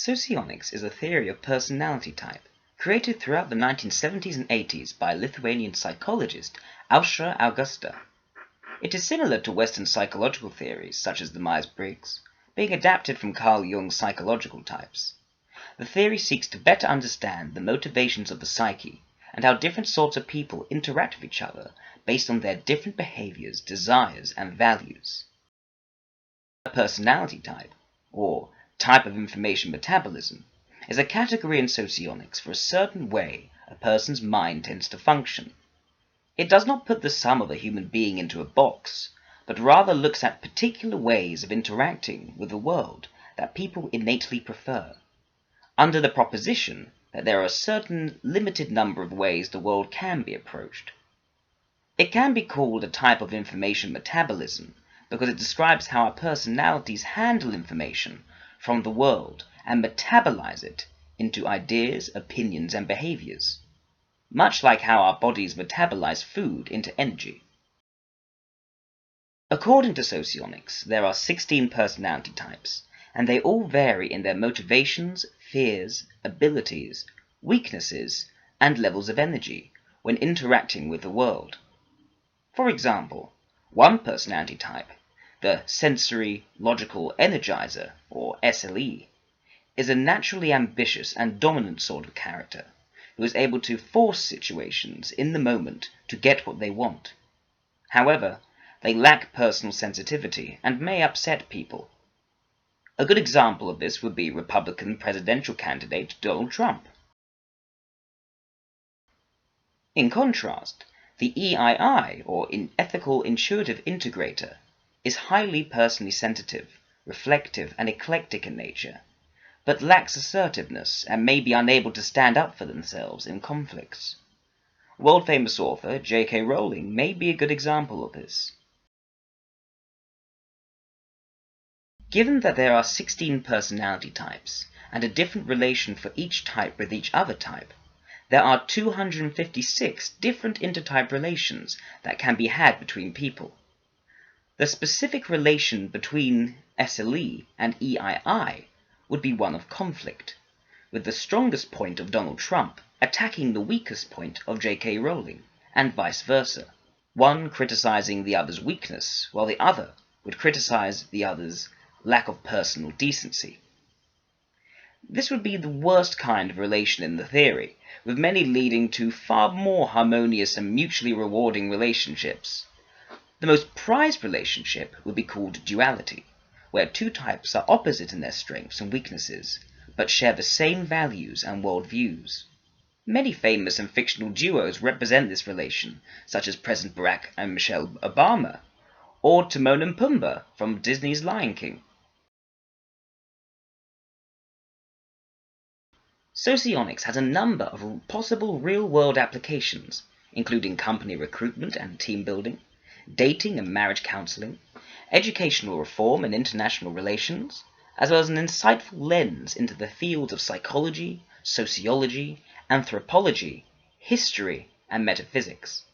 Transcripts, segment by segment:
Socionics is a theory of personality type, created throughout the 1970s and 80s by Lithuanian psychologist Ausra Augusta. It is similar to Western psychological theories such as the Myers-Briggs, being adapted from Carl Jung's psychological types. The theory seeks to better understand the motivations of the psyche and how different sorts of people interact with each other based on their different behaviors, desires, and values. A personality type, or type of information metabolism, is a category in socionics for a certain way a person's mind tends to function. It does not put the sum of a human being into a box, but rather looks at particular ways of interacting with the world that people innately prefer, under the proposition that there are a certain limited number of ways the world can be approached. It can be called a type of information metabolism because it describes how our personalities handle information from the world and metabolize it into ideas, opinions, and behaviors, much like how our bodies metabolize food into energy. According to Socionics, there are 16 personality types, and they all vary in their motivations, fears, abilities, weaknesses, and levels of energy when interacting with the world. For example, one personality type, the sensory logical energizer, or SLE, is a naturally ambitious and dominant sort of character who is able to force situations in the moment to get what they want. However, they lack personal sensitivity and may upset people. A good example of this would be Republican presidential candidate Donald Trump. In contrast, the EII, or Ethical Intuitive Integrator, is highly personally sensitive, reflective, and eclectic in nature, but lacks assertiveness and may be unable to stand up for themselves in conflicts. World-famous author J.K. Rowling may be a good example of this. Given that there are 16 personality types, and a different relation for each type with each other type, there are 256 different intertype relations that can be had between people. The specific relation between SLE and EII would be one of conflict, with the strongest point of Donald Trump attacking the weakest point of J.K. Rowling, and vice versa, one criticizing the other's weakness, while the other would criticize the other's lack of personal decency. This would be the worst kind of relation in the theory, with many leading to far more harmonious and mutually rewarding relationships. The most prized relationship would be called duality, where two types are opposite in their strengths and weaknesses, but share the same values and worldviews. Many famous and fictional duos represent this relation, such as President Barack and Michelle Obama, or Timon and Pumbaa from Disney's Lion King. Socionics has a number of possible real-world applications, including company recruitment and team building, dating and marriage counseling, educational reform and international relations, as well as an insightful lens into the fields of psychology, sociology, anthropology, history, and metaphysics.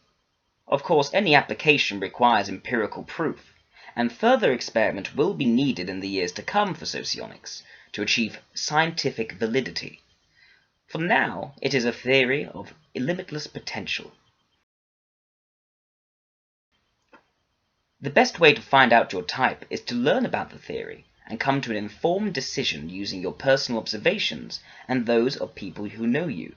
Of course, any application requires empirical proof, and further experiment will be needed in the years to come for socionics to achieve scientific validity. For now, it is a theory of limitless potential. The best way to find out your type is to learn about the theory and come to an informed decision using your personal observations and those of people who know you.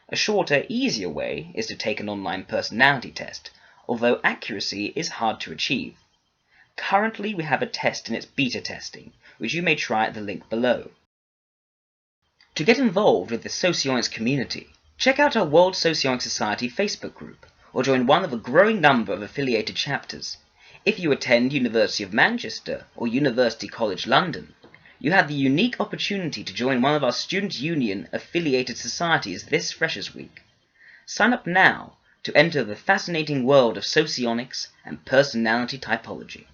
A shorter, easier way is to take an online personality test, although accuracy is hard to achieve. Currently, we have a test in its beta testing, which you may try at the link below. To get involved with the Socionics community, check out our World Socionics Society Facebook group, or join one of a growing number of affiliated chapters. If you attend University of Manchester or University College London, you have the unique opportunity to join one of our Student Union affiliated societies this Freshers Week. Sign up now to enter the fascinating world of socionics and personality typology.